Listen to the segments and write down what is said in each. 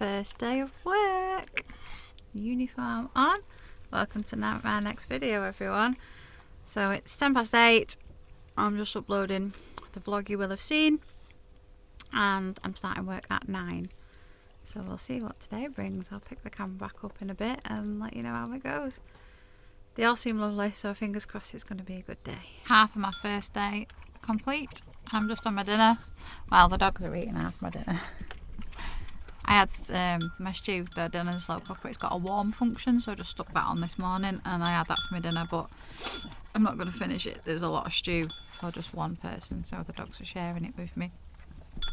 First day of work. Uniform on. Welcome to my next video, everyone. So it's 8:10. I'm just uploading the vlog you will have seen, and I'm starting work at 9. So we'll see what today brings. I'll pick the camera back up in a bit and let you know how it goes. They all seem lovely, so fingers crossed it's going to be a good day. Half of my first day complete. I'm just on my dinner. Well, the dogs are eating half my dinner. I had my stew that I did in the slow cooker. It's got a warm function, so I just stuck that on this morning and I had that for my dinner, but I'm not going to finish it. There's a lot of stew for just one person, so the dogs are sharing it with me.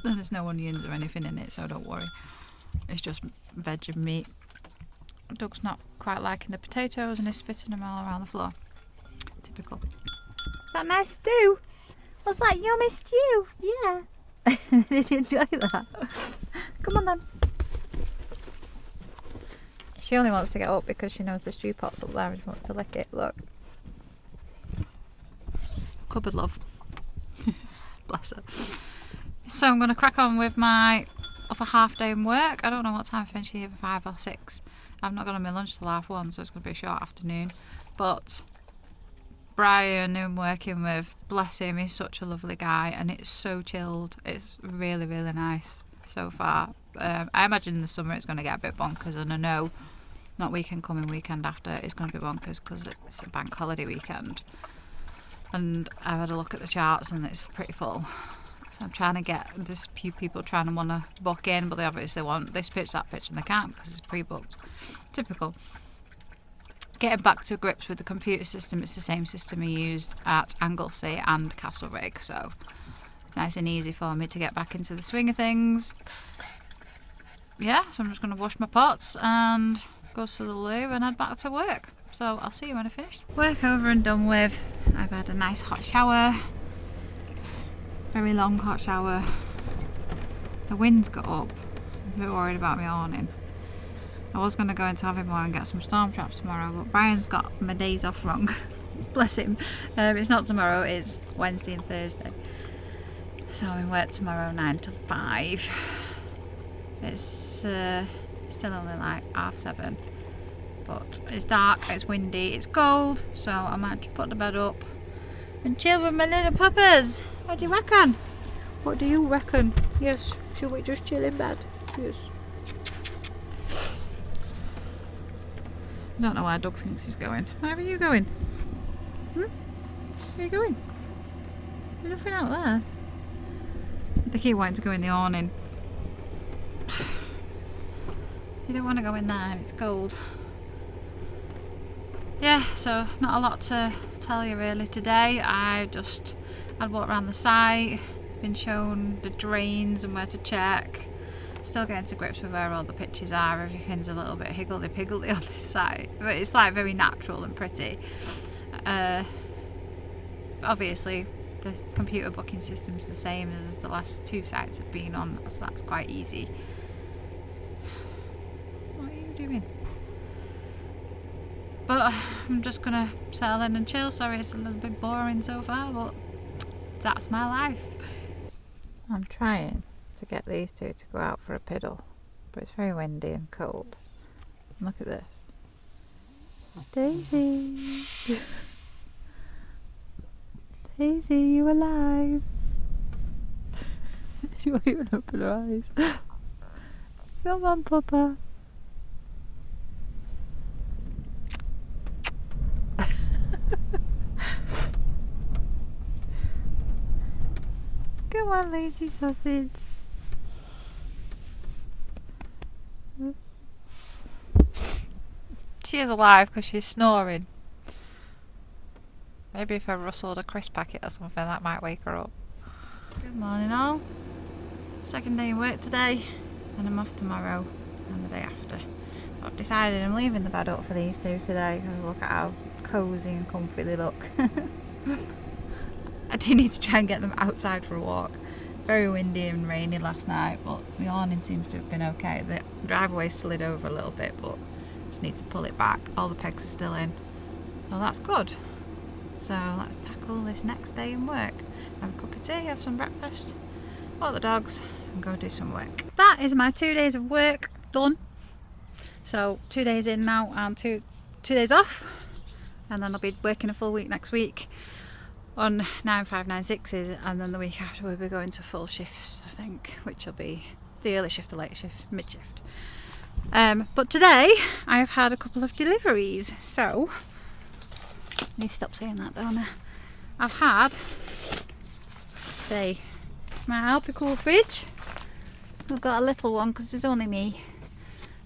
And there's no onions or anything in it, so don't worry. It's just veg and meat. Doug's not quite liking the potatoes and he's spitting them all around the floor. Typical. Is that nice stew? Was that yummy stew? Yeah. Did you enjoy that? Come on then. She only wants to get up because she knows the stew pot's up there and she wants to lick it. Look. Cupboard love. Bless her. So I'm going to crack on with my other half day in work. I don't know what time I finish, either 5 or 6. I've not got on my lunch till 1:30, so it's going to be a short afternoon. But Brian, who I'm working with, bless him, he's such a lovely guy and it's so chilled. It's really, really nice so far. I imagine in the summer it's going to get a bit bonkers, and I know not weekend coming, weekend after, it's going to be bonkers because it's a bank holiday weekend. And I've had a look at the charts and it's pretty full. So I'm trying to get, there's a few people trying to want to book in, but they obviously want this pitch, that pitch, and they can't because it's pre-booked. Typical. Getting back to grips with the computer system, it's the same system I used at Anglesey and Castlereagh, so it's nice and easy for me to get back into the swing of things. Yeah, so I'm just going to wash my pots and go to the loo and head back to work. So I'll see you when I finish. Work over and done with. I've had a nice hot shower. Very long hot shower. The wind's got up. I'm a bit worried about my awning. I was going to go into Aviemore and get some storm traps tomorrow, but Brian's got my days off wrong. Bless him. It's not tomorrow, it's Wednesday and Thursday. So I'm in work tomorrow 9 to 5. It's still only like 7:30. But it's dark, it's windy, it's cold, so I might just put the bed up and chill with my little puppers. What do you reckon? What do you reckon? Yes, should we just chill in bed? Yes. I don't know where Doug thinks he's going. Where are you going? Where are you going? There's nothing out there. They keep wanting to go in the awning. You don't want to go in there, it's cold. Yeah, so not a lot to tell you really today. I'd walked around the site, been shown the drains and where to check. Still getting to grips with where all the pitches are. Everything's a little bit higgledy-piggledy on this site, but it's like very natural and pretty. Obviously the computer booking system's the same as the last 2 sites I've been on, so that's quite easy. What are you doing? But I'm just gonna settle in and chill. Sorry it's a little bit boring so far, but that's my life. I'm trying to get these two to go out for a piddle, but it's very windy and cold. Look at this. Daisy! Daisy, you alive? She won't even open her eyes. Come on, Papa. Come on, lazy sausage. She is alive because she's snoring. Maybe if I rustled a crisp packet or something, that might wake her up. Good morning all. Second day of work today, and I'm off tomorrow and the day after. But I've decided I'm leaving the bed up for these two today because look at how cosy and comfy they look. I do need to try and get them outside for a walk. Very windy and rainy last night, but the awning seems to have been okay. The driveway slid over a little bit, but just need to pull it back. All the pegs are still in, so that's good. So let's tackle this next day in work. Have a cup of tea, have some breakfast, walk the dogs and go do some work. That is my 2 days of work done. So 2 days in now and two days off, and then I'll be working a full week next week on 9/5/9/6s, and then the week after we'll be going to full shifts, I think, which will be the early shift, the late shift, mid shift. But today I've had a couple of deliveries, so I need to stop saying that, don't I? I've had my Alpicool fridge. We've got a little one because there's only me.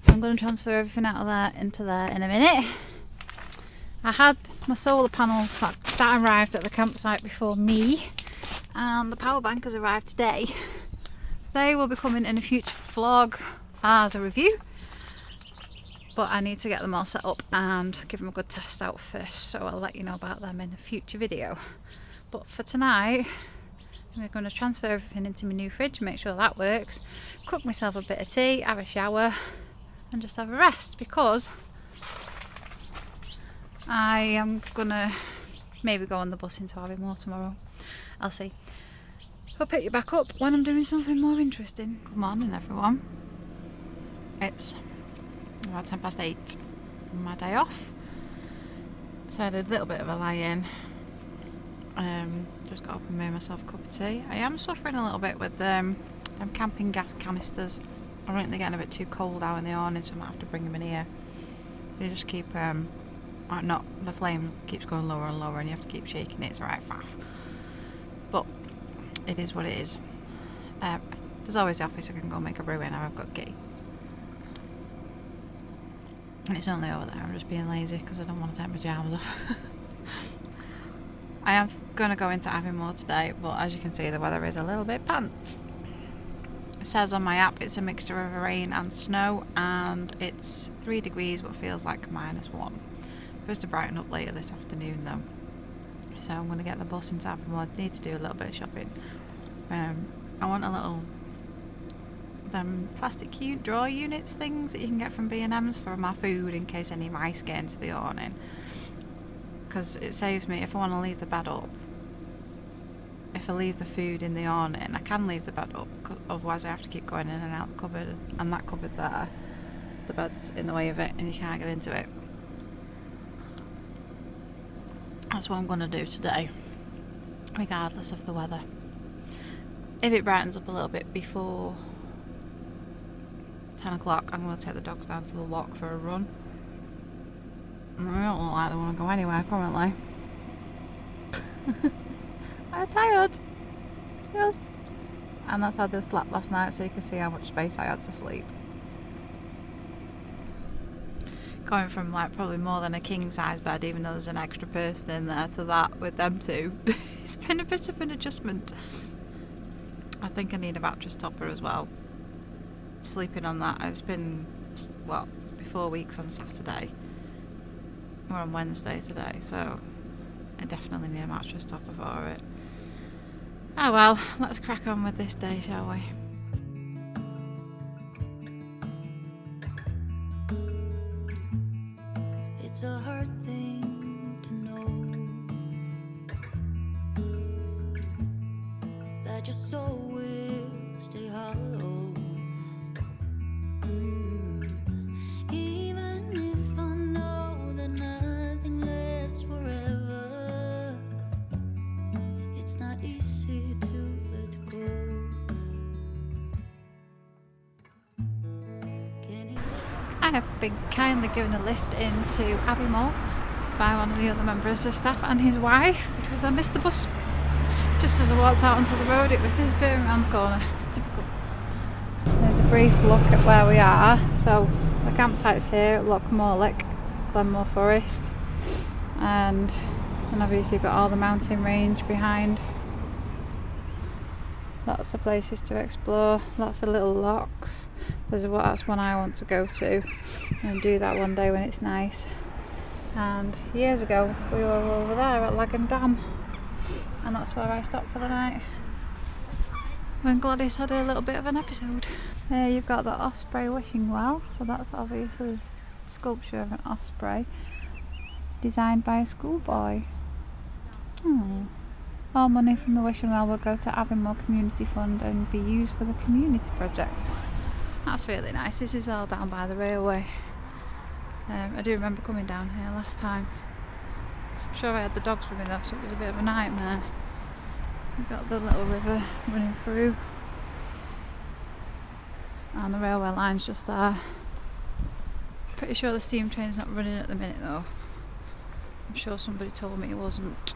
I'm going to transfer everything out of there into there in a minute. I had my solar panel that arrived at the campsite before me, and the power bank has arrived today. They will be coming in a future vlog as a review, but I need to get them all set up and give them a good test out first, so I'll let you know about them in a future video. But for tonight, I'm going to transfer everything into my new fridge, make sure that works, cook myself a bit of tea, have a shower and just have a rest, because I am going to maybe go on the bus into Aviemore tomorrow. I'll see. I'll pick you back up when I'm doing something more interesting. Good morning everyone. It's about 8:10 on my day off, so I did a little bit of a lie-in. Just got up and made myself a cup of tea. I am suffering a little bit with them camping gas canisters. I think they're getting a bit too cold out in the awning, so I might have to bring them in here. They just keep the flame keeps going lower and lower, and you have to keep shaking it. It's a right faff, but it is what it is. There's always the office I can go make a brew in. I've got key, and it's only over there. I'm just being lazy because I don't want to take my pyjamas off. I am going to go into Aviemore today, but as you can see, the weather is a little bit pants. It says on my app it's a mixture of rain and snow, and it's 3 degrees but feels like -1. Supposed to brighten up later this afternoon though, so I'm going to get the bus into Aviemore. I need to do a little bit of shopping. I want a little plastic drawer units things that you can get from B&M's for my food in case any mice get into the awning, because it saves me if I want to leave the bed up. If I leave the food in the awning, I can leave the bed up, otherwise I have to keep going in and out the cupboard, and that cupboard there, the bed's in the way of it and you can't get into it. That's what I'm going to do today, regardless of the weather. If it brightens up a little bit before 10 o'clock, I'm going to take the dogs down to the loch for a run. I don't look like they want to go anywhere currently. I'm tired. Yes. And that's how they slept last night, so you can see how much space I had to sleep. Going from probably more than a king size bed, even though there's an extra person in there, to that with them two. It's been a bit of an adjustment. I think I need a mattress topper as well. Sleeping on that, it's been 4 weeks on Saturday. We're on Wednesday today, so I definitely need a mattress topper for it. Oh well, let's crack on with this day, shall we? It's a hard thing to know that your soul will stay hollow. Even if I know that nothing lasts forever, it's not easy to let go. I have been kindly given a lift into Aviemore by one of the other members of staff and his wife, because I missed the bus. Just as I walked out onto the road, it was disappearing around the corner. Typical. There's a brief look at where we are. So the campsite's here at Loch Glenmore Forest, and obviously got all the mountain range behind. Lots of places to explore, lots of little lochs. That's one I want to go to and do that one day when it's nice. And years ago we were over there at Lagan Dam, and that's where I stopped for the night when Gladys had a little bit of an episode. There you've got the osprey wishing well, so that's obviously the sculpture of an osprey designed by a schoolboy. All money from the wishing well will go to Aviemore Community Fund and be used for the community projects. That's really nice. This is all down by the railway. I do remember coming down here last time. I'm sure I had the dogs with me though, so it was a bit of a nightmare. We've got the little river running through. And the railway line's just there. Pretty sure the steam train's not running at the minute though. I'm sure somebody told me it wasn't.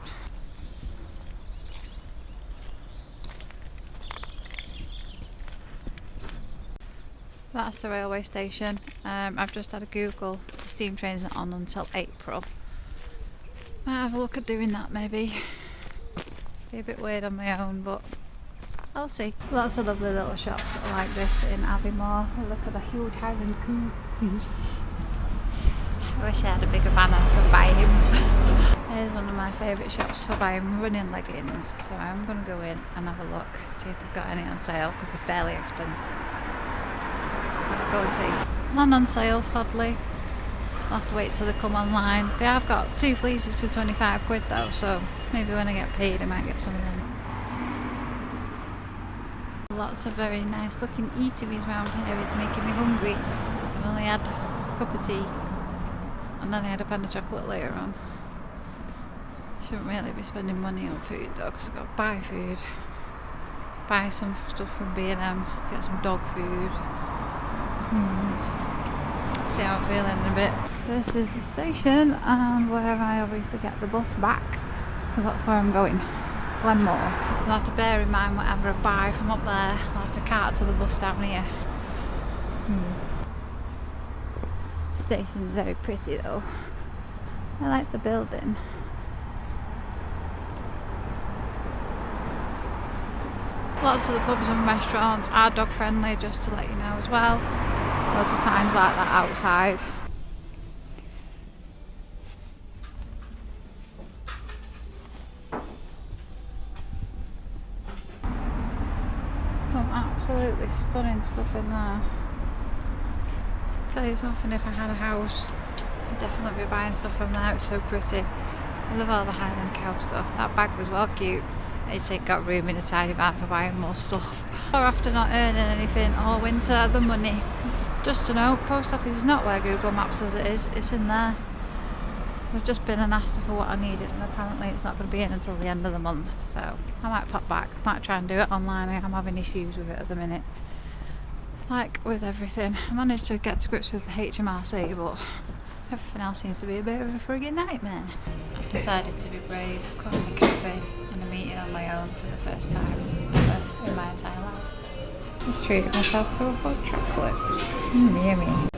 That's the railway station. I've just had a Google. The steam train's not on until April. Might have a look at doing that maybe. Be a bit weird on my own, but I'll see. Lots of lovely little shops like this in Aviemore. Look at the huge Highland coo. I wish I had a bigger van I could buy him. Here's one of my favourite shops for buying running leggings. So I'm going to go in and have a look, see if they've got any on sale, because they're fairly expensive. I'll go and see. None on sale, sadly. I'll have to wait till they come online. They have got 2 fleeces for 25 quid though, so maybe when I get paid I might get some of them. Lots of very nice looking eateries around here. It's making me hungry. So I've only had a cup of tea and then I had a pan of chocolate later on. Shouldn't really be spending money on food though, because I've got to buy food. Buy some stuff from B&M, get some dog food. See how I'm feeling in a bit. This is the station and where I obviously get the bus back, because that's where I'm going. Glenmore. So I'll have to bear in mind whatever I buy from up there. I'll have to cart to the bus down here. The station's very pretty though. I like the building. Lots of the pubs and restaurants are dog friendly, just to let you know as well. Loads of signs like that outside. Some absolutely stunning stuff in there. Tell you something, if I had a house, I'd definitely be buying stuff from there. It's so pretty. I love all the Highland cow stuff. That bag was well cute. It's got room in a tiny van for buying more stuff. Or after not earning anything all winter, the money. Just to note, post office is not where Google Maps says it is. It's in there. I've just been and asked for what I needed, and apparently it's not going to be in until the end of the month. So I might pop back. Might try and do it online. I'm having issues with it at the minute. Like with everything, I managed to get to grips with the HMRC, but everything else seems to be a bit of a frigging nightmare. I've decided to be brave, come in a cafe and a meeting on my own for the first time ever in my entire life. I've treated myself to a hot chocolate. Yummy.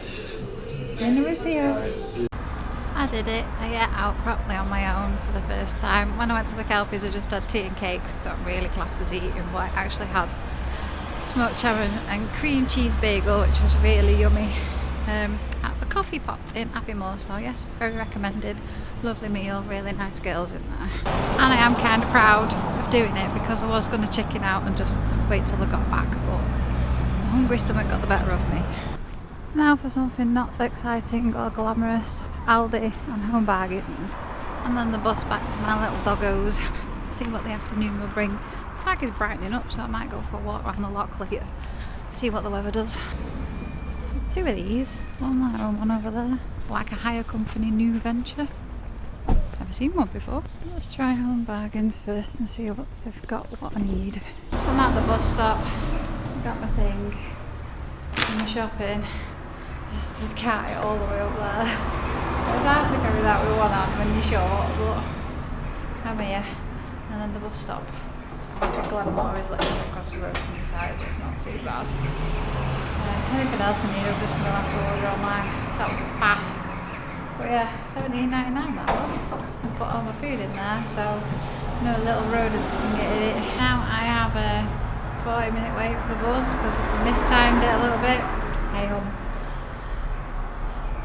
Dinner is here. I did it. I ate out properly on my own for the first time. When I went to the Kelpies I just had tea and cakes. Don't really class as eating, but I actually had smoked salmon and cream cheese bagel, which was really yummy. At the Coffee Pot in Aviemore, so yes, very recommended. Lovely meal, really nice girls in there. And I am kind of proud of doing it, because I was going to chicken out and just wait till I got back, but my hungry stomach got the better of me. Now for something not exciting or glamorous, Aldi and Home Bargains. And then the bus back to my little doggos. See what the afternoon will bring. Looks like it's brightening up, so I might go for a walk around the loch later. See what the weather does. There's 2 of these, one there and one over there. Like a hire company new venture. Never seen one before. Let's try Home Bargains first and see what they've got, what I need. I'm at the bus stop, got my thing, and my shopping. There's carry all the way up there. It's hard to carry that with one hand when you're short, but I'm here. And then the bus stop back at Glenmore is literally across the road from the side, so it's not too bad. Anything else I need, I'm just going to have to order online. So that was a faff. But yeah, $17.99 that was. I put all my food in there, so no little rodents can get in it. Now I have a 40-minute wait for the bus because I mistimed it a little bit. Hey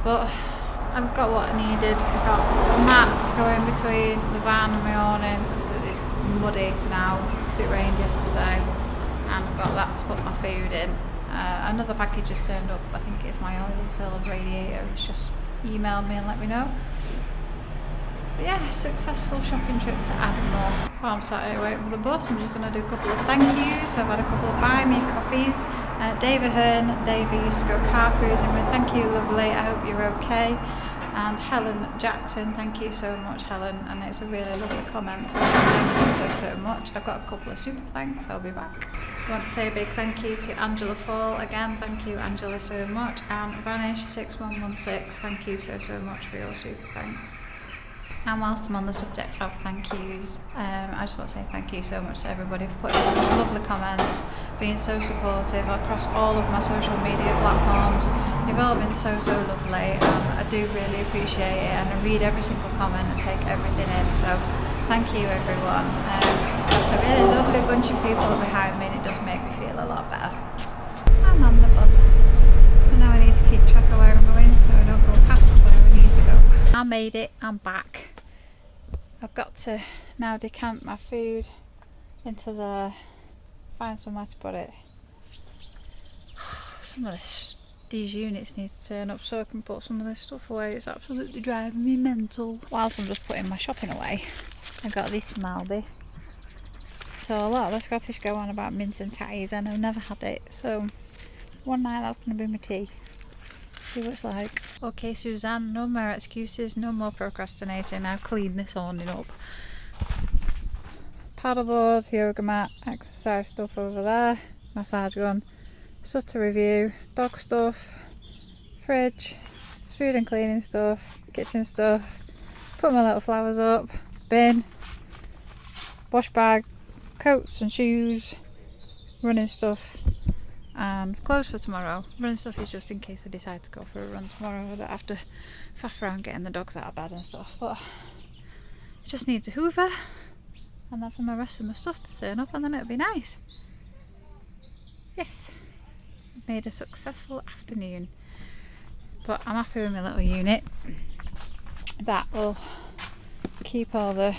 but I've got what I needed. I've got a mat to go in between the van and my awning because it's muddy now because it rained yesterday, and I've got that to put my food in. Another package just turned up. I think it's my oil-filled radiator. It's just emailed me and let me know. But yeah, successful shopping trip to Aviemore. While I'm sat here waiting for the bus, I'm just going to do a couple of thank yous. I've had a couple of buy me coffees David Hearn, Davey used to go car cruising with, thank you lovely, I hope you're okay. And Helen Jackson, thank you so much Helen, and it's a really lovely comment, thank you so much. I've got a couple of super thanks, I'll be back. I want to say a big thank you to Angela Fall, again thank you Angela so much, and Vanish6116, thank you so much for your super thanks. And whilst I'm on the subject of thank yous, I just want to say thank you so much to everybody for putting such lovely comments, being so supportive across all of my social media platforms. You've all been so lovely, and I do really appreciate it, and I read every single comment and take everything in, so thank you everyone. That's a really lovely bunch of people behind me, and it does make me feel a lot better. I'm on the bus, and now I need to keep track of where I'm going so I don't go past where I need to go. I made it, I'm back. I've got to now decant my food into the, find somewhere to put it. Some of these units need to turn up so I can put some of this stuff away. It's absolutely driving me mental. Whilst I'm just putting my shopping away, I got this from Aldi. So a lot of the Scottish go on about mint and tatties, and I've never had it. So one night that's going to be my tea. See what it's like. Okay Suzanne, no more excuses, no more procrastinating. I've cleaned this awning up. Paddleboard, yoga mat, exercise stuff over there, massage gun, stuff to review, dog stuff, fridge, food and cleaning stuff, kitchen stuff, put my little flowers up, bin, wash bag, coats and shoes, running stuff, and clothes for tomorrow. Running stuff is just in case I decide to go for a run tomorrow. I don't have to faff around getting the dogs out of bed and stuff, but I just need to hoover and then for my rest of my stuff to turn up, and then it'll be nice. Yes, I've made a successful afternoon, but I'm happy with my little unit. That will keep all the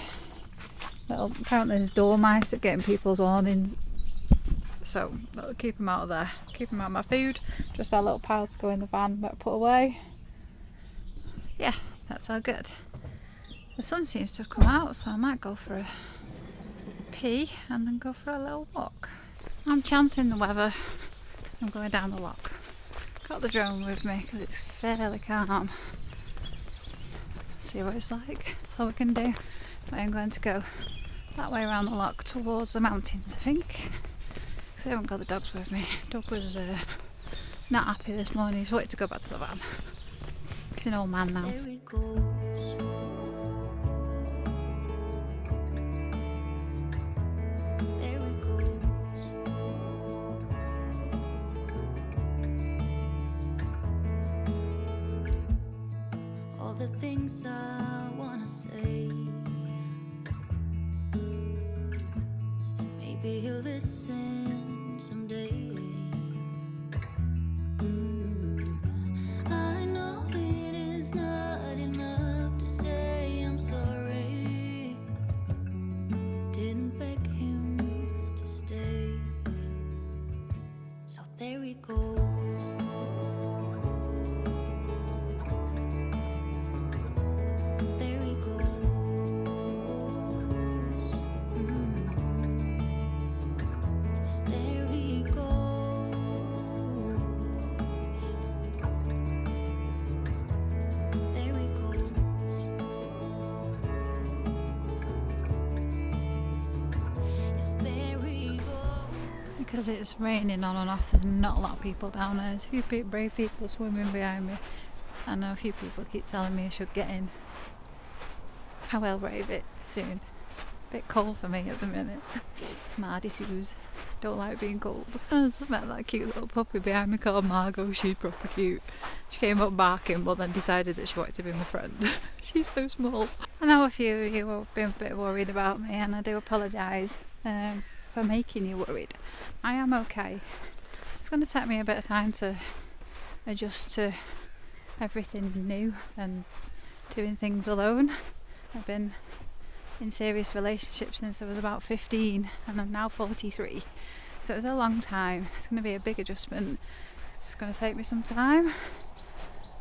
little, apparently there's door mice that get in people's awnings, so that'll keep them out of there, keep them out of my food. Just our little pile to go in the van but put away. Yeah, that's all good. The sun seems to have come out, so I might go for a pee and then go for a little walk. I'm chancing the weather. I'm going down the loch. Got the drone with me because it's fairly calm. See what it's like. That's all we can do. But I'm going to go that way around the loch towards the mountains, I think. I haven't got the dogs with me. Dog was not happy this morning. He's wanted to go back to the van. He's an old man now. There he goes. There he goes. All the things I wanna say, and maybe he'll listen someday. I know it is not enough to say I'm sorry. Didn't beg him to stay. So there he goes. There he goes. There he goes. There he goes. Yes, there he goes. Because it's raining on and off, there's not a lot of people down there. There's a few brave people swimming behind me. I know a few people keep telling me I should get in. I will brave it soon. Bit cold for me at the minute. Mardy Suze. Don't like being cold. I just met that cute little puppy behind me called Margot. She's proper cute. She came up barking but then decided that she wanted to be my friend. She's so small. I know a few of you have been a bit worried about me, and I do apologise for making you worried. I am okay. It's going to take me a bit of time to adjust to everything new and doing things alone. I've been in serious relationships since I was about 15 and I'm now 43, so it's a long time. It's going to be a big adjustment. It's going to take me some time.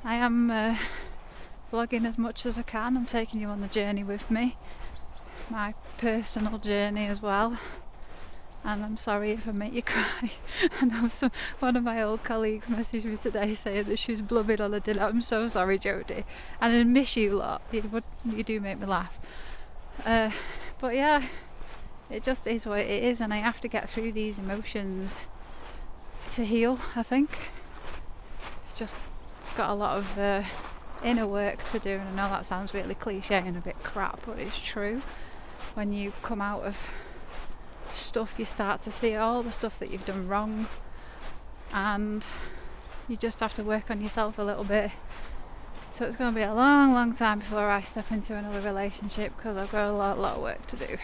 I am vlogging as much as I can. I'm taking you on the journey with me, my personal journey as well. and I'm sorry if I make you cry. I know one of my old colleagues messaged me today saying that she was blubbing on a dinner. I'm so sorry, Jodie, and I miss you lot. You do make me laugh. But yeah, it just is what it is, and I have to get through these emotions to heal, I think. It's just got a lot of inner work to do, and I know that sounds really cliche and a bit crap, but it's true. When you come out of stuff, you start to see all the stuff that you've done wrong, and you just have to work on yourself a little bit. So it's going to be a long time before I step into another relationship, because I've got a lot of work to do.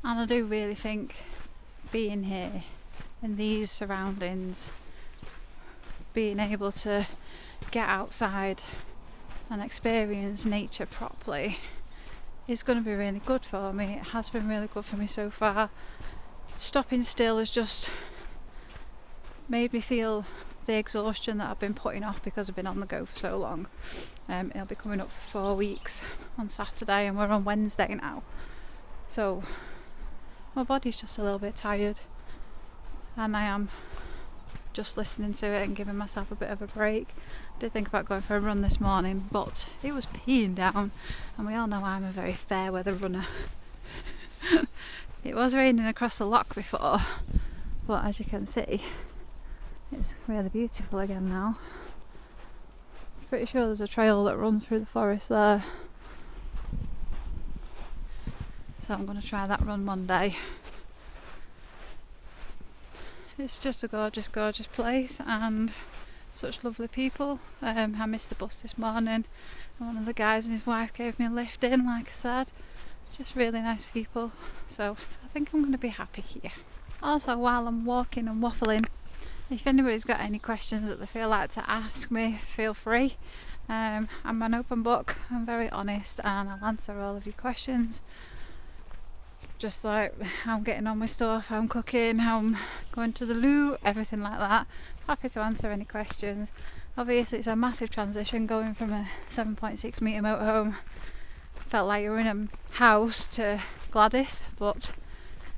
And I do really think being here in these surroundings, being able to get outside and experience nature properly, is going to be really good for me. It has been really good for me so far. Stopping still has just made me feel the exhaustion that I've been putting off because I've been on the go for so long. It'll be coming up for 4 weeks on Saturday, and we're on Wednesday now. So my body's just a little bit tired, and I am just listening to it and giving myself a bit of a break. I did think about going for a run this morning, but it was peeing down, and we all know I'm a very fair weather runner. It was raining across the loch before, but as you can see, it's really beautiful again now. Pretty sure there's a trail that runs through the forest there, so I'm going to try that run Monday. It's just a gorgeous place, and such lovely people. I missed the bus this morning, and one of the guys and his wife gave me a lift in, like I said. Just really nice people, so I think I'm going to be happy here. Also, while I'm walking and waffling, if anybody's got any questions that they feel like to ask me, feel free. I'm an open book, I'm very honest, and I'll answer all of your questions. Just like how I'm getting on with stuff, how I'm cooking, how I'm going to the loo, everything like that. Happy to answer any questions. Obviously it's a massive transition going from a 7.6 metre motorhome. Felt like you were in a house, to Gladys, but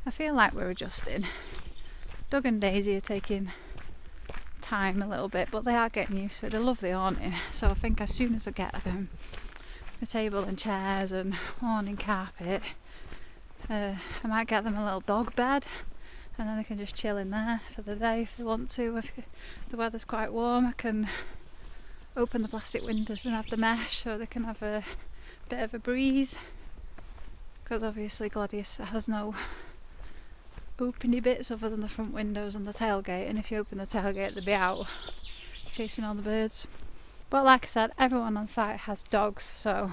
I feel like we're adjusting. Doug and Daisy are taking time a little bit, but they are getting used to it. They love the awning, so I think as soon as I get a table and chairs and awning carpet, I might get them a little dog bed, and then they can just chill in there for the day if they want to. If the weather's quite warm, I can open the plastic windows and have the mesh so they can have a bit of a breeze, because obviously Gladys has no openy bits other than the front windows and the tailgate, and if you open the tailgate they'll be out chasing all the birds. But like I said, everyone on site has dogs, so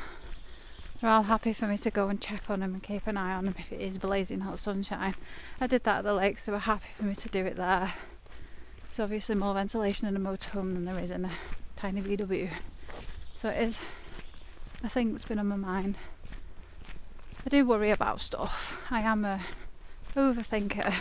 they're all happy for me to go and check on them and keep an eye on them if it is blazing hot sunshine. I did that at the lakes, they were happy for me to do it there. There's obviously more ventilation in a motorhome than there is in a tiny VW, so it is a thing that's been on my mind. I do worry about stuff. I am a overthinker.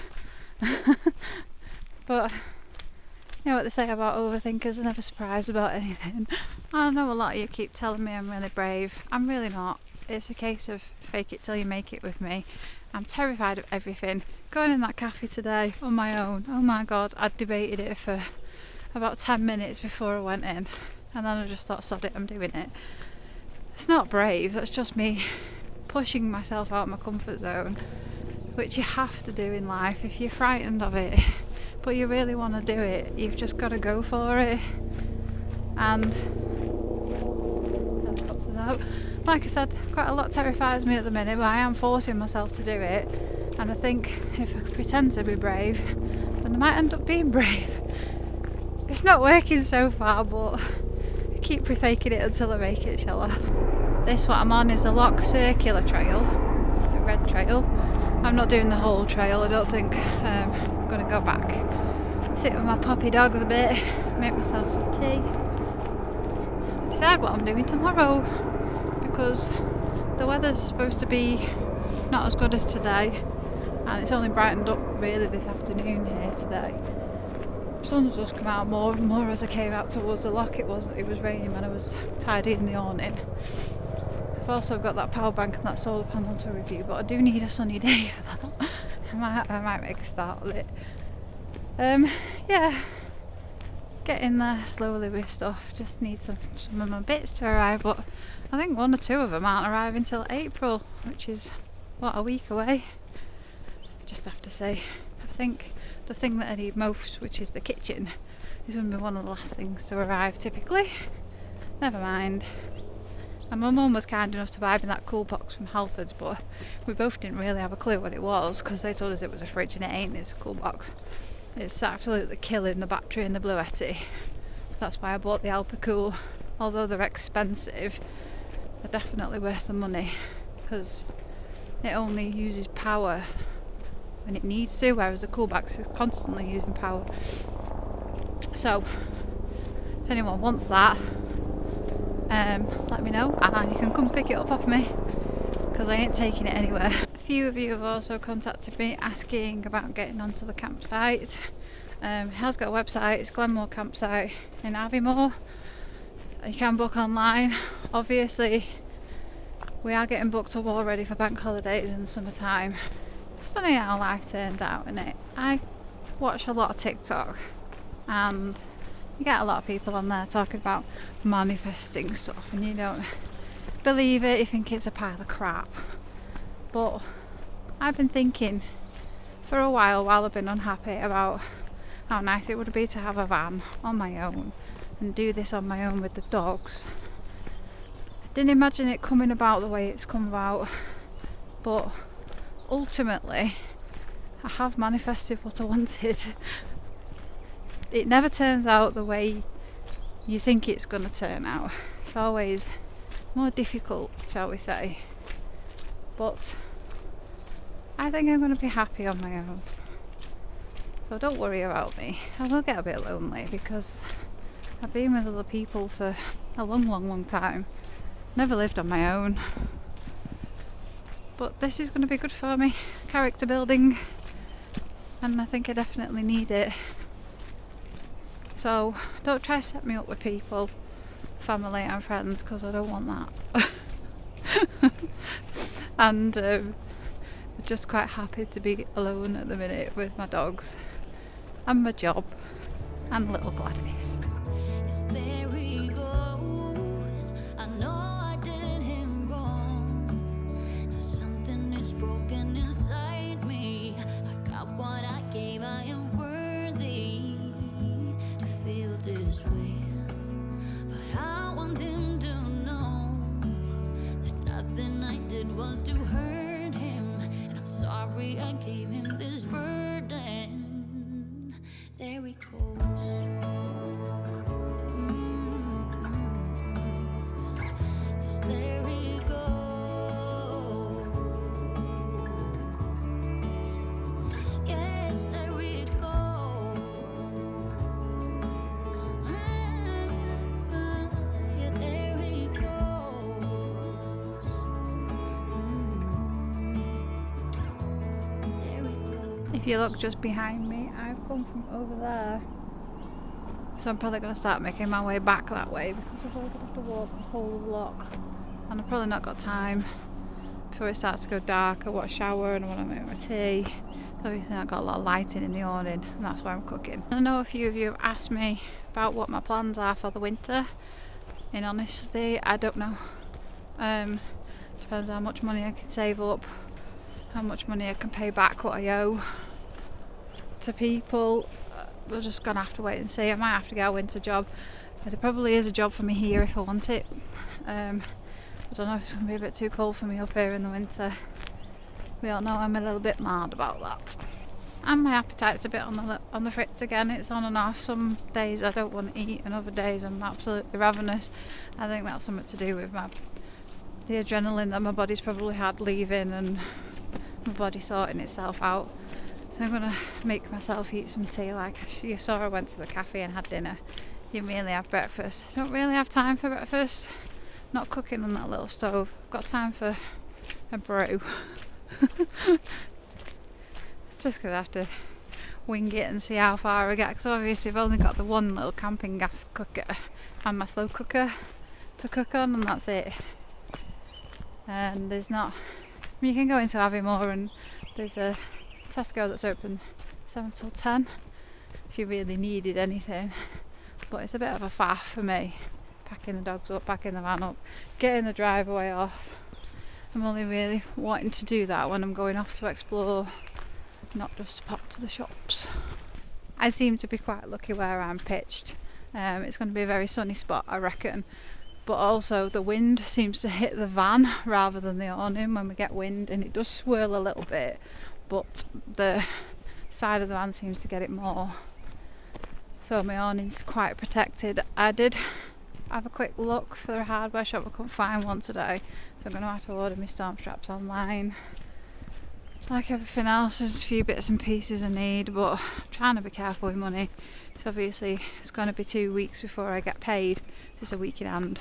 But you know what they say about overthinkers, they're never surprised about anything. I know a lot of you keep telling me I'm really brave. I'm really not. It's a case of fake it till you make it with me. I'm terrified of everything. Going in that cafe today on my own, oh my god, I debated it for about 10 minutes before I went in, and then I just thought, sod it, I'm doing it. It's not brave, that's just me pushing myself out of my comfort zone, which you have to do in life if you're frightened of it, but you really want to do it. You've just got to go for it. And like I said, quite a lot terrifies me at the minute, but I am forcing myself to do it, and I think if I pretend to be brave, then I might end up being brave. It's not working so far, but I keep faking it until I make it, shall I? This what I'm on is a loch circular trail, a red trail. I'm not doing the whole trail, I don't think. I'm going to go back, sit with my puppy dogs a bit, make myself some tea, decide what I'm doing tomorrow, because the weather's supposed to be not as good as today, and it's only brightened up really this afternoon here today. The sun's just come out more and more as I came out towards the loch. It was raining when I was tidying the awning. I've also got that power bank and that solar panel to review, but I do need a sunny day for that. I might make a start of it. Yeah, getting there slowly with stuff. Just need some of my bits to arrive, but I think 1 or 2 of them aren't arriving till April, which is a week away. Just have to say, I think the thing that I need most, which is the kitchen, is going to be one of the last things to arrive typically. Never mind. And my mum was kind enough to buy me that cool box from Halfords, but we both didn't really have a clue what it was because they told us it was a fridge and it ain't. It's a cool box. It's absolutely killing the battery in the Bluetti. That's why I bought the Alpacool. Although they're expensive, they're definitely worth the money because it only uses power when it needs to, whereas the cool box is constantly using power. So if anyone wants that, let me know and you can come pick it up off me because I ain't taking it anywhere. A few of you have also contacted me asking about getting onto the campsite. It has got a website. It's Glenmore Campsite in Aviemore. You can book online. Obviously we are getting booked up already for bank holidays in the summertime. It's funny how life turns out, isn't it? I watch a lot of TikTok and you get a lot of people on there talking about manifesting stuff and you don't believe it, you think it's a pile of crap. But I've been thinking for a while I've been unhappy about how nice it would be to have a van on my own and do this on my own with the dogs. I didn't imagine it coming about the way it's come about, but ultimately I have manifested what I wanted. It never turns out the way you think it's going to turn out. It's always more difficult, shall we say. But I think I'm going to be happy on my own. So don't worry about me. I will get a bit lonely because I've been with other people for a long time. Never lived on my own. But this is going to be good for me. Character building. And I think I definitely need it. So don't try to set me up with people, family and friends, because I don't want that. And I'm just quite happy to be alone at the minute with my dogs and my job and little Gladys. Yes, there he goes. I know I did him wrong. Now something is broken inside me. I got what I gave. I am worthy to feel this way. But I want him to know that nothing I did was to hurt him. And I'm sorry I gave him this burden. There he goes. There he goes. Yes, there he goes. Yeah, there he goes. There he goes. If you look just behind me, I've come from over there. So I'm probably going to start making my way back that way because I'm probably going to have to walk the whole loch. And I've probably not got time before it starts to go dark. I want a shower and I want to make my tea. So obviously I've got a lot of lighting in the awning and that's why I'm cooking. I know a few of you have asked me about what my plans are for the winter. In honesty, I don't know. Depends how much money I can save up, how much money I can pay back what I owe to people. We're just gonna have to wait and see. I might have to get a winter job. There probably is a job for me here if I want it. I don't know if it's gonna be a bit too cold for me up here in the winter. We all know I'm a little bit mad about that. And my appetite's a bit on the fritz again. It's on and off. Some days I don't want to eat and other days I'm absolutely ravenous. I think that's something to do with the adrenaline that my body's probably had leaving and my body sorting itself out. So I'm going to make myself eat some tea. Like you saw, I went to the cafe and had dinner. Didn't really have breakfast. Don't really have time for breakfast. Not cooking on that little stove. Got time for a brew. Just going to have to wing it and see how far I get. Because obviously I've only got the one little camping gas cooker and my slow cooker to cook on and that's it. And there's not... You can go into Aviemore and there's a Tesco that's open 7 till 10 if you really needed anything, but it's a bit of a faff for me, packing the dogs up, packing the van up, getting the driveway off. I'm only really wanting to do that when I'm going off to explore, not just to pop to the shops. I seem to be quite lucky where I'm pitched. It's going to be a very sunny spot, I reckon, but also the wind seems to hit the van rather than the awning when we get wind, and it does swirl a little bit, but the side of the van seems to get it more, so my awning's quite protected. I did have a quick look for a hardware shop, I couldn't find one today, so I'm going to have to order my storm straps online. Like everything else, there's a few bits and pieces I need, but I'm trying to be careful with money. So obviously it's going to be 2 weeks before I get paid. It's a week in hand.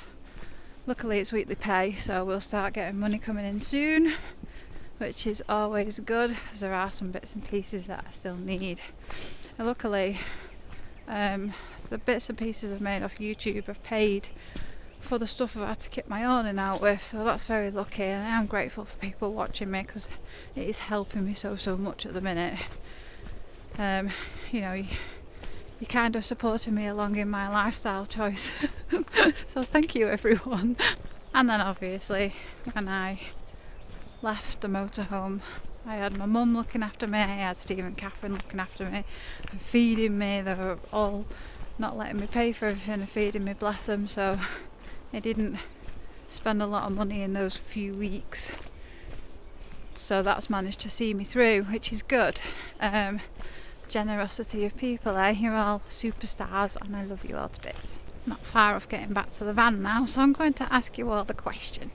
Luckily it's weekly pay, so we'll start getting money coming in soon, which is always good, because there are some bits and pieces that I still need. And luckily the bits and pieces I've made off YouTube have paid for the stuff I've had to kit my awning out with, so that's very lucky, and I am grateful for people watching me, because it is helping me so much at the minute. You know, you're kind of supporting me along in my lifestyle choice. So thank you everyone. And then obviously when I left the motorhome, I had my mum looking after me, I had Steve and Catherine looking after me and feeding me. They were all not letting me pay for everything and feeding me, bless them, so I didn't spend a lot of money in those few weeks, so that's managed to see me through, which is good. Generosity of people, eh? You're all superstars and I love you all to bits. Not far off getting back to the van now, so I'm going to ask you all the question.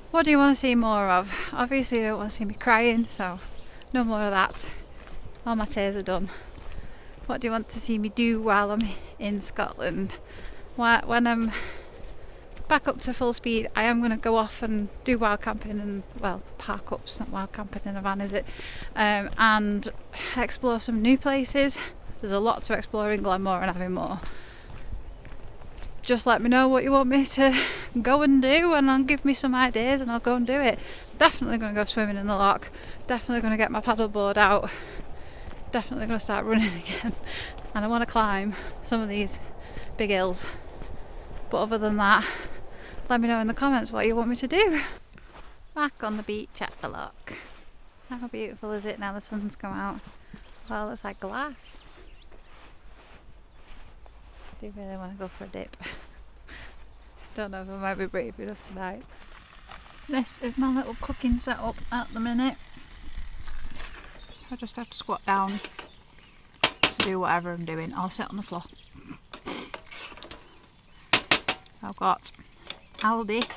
What do you want to see more of? Obviously you don't want to see me crying, so no more of that. All my tears are done. What do you want to see me do while I'm in Scotland? When I'm back up to full speed, I am going to go off and do wild camping and, well, park ups, not wild camping in a van, is it? And explore some new places. There's a lot to explore in Glenmore and Aviemore. Just let me know what you want me to go and do, and I'll give me some ideas and I'll go and do it. Definitely going to go swimming in the loch. Definitely going to get my paddleboard out. Definitely going to start running again. And I want to climb some of these big hills. But other than that, let me know in the comments what you want me to do. Back on the beach at the loch. How beautiful is it now the sun's come out? Well, it looks like glass. I do really want to go for a dip. Don't know if I might be brave enough tonight. This is my little cooking setup at the minute. I just have to squat down to do whatever I'm doing. I'll sit on the floor. So I've got Aldi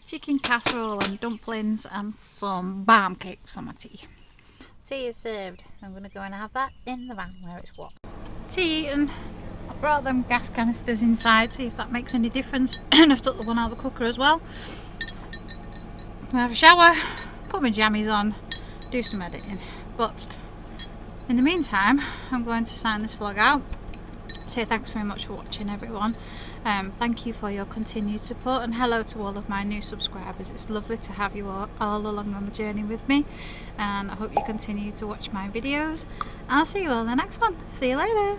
chicken casserole and dumplings and some barm cakes on my tea. Tea is served. I'm going to go and have that in the van where it's hot. Tea eaten. I've brought them gas canisters inside, see if that makes any difference. And I've took the one out of the cooker as well. I'm going to have a shower, put my jammies on, do some editing. But in the meantime, I'm going to sign this vlog out. Say thanks very much for watching everyone. Thank you for your continued support, and hello to all of my new subscribers. It's lovely to have you all along on the journey with me, and I hope you continue to watch my videos. I'll see you all in the next one. See you later.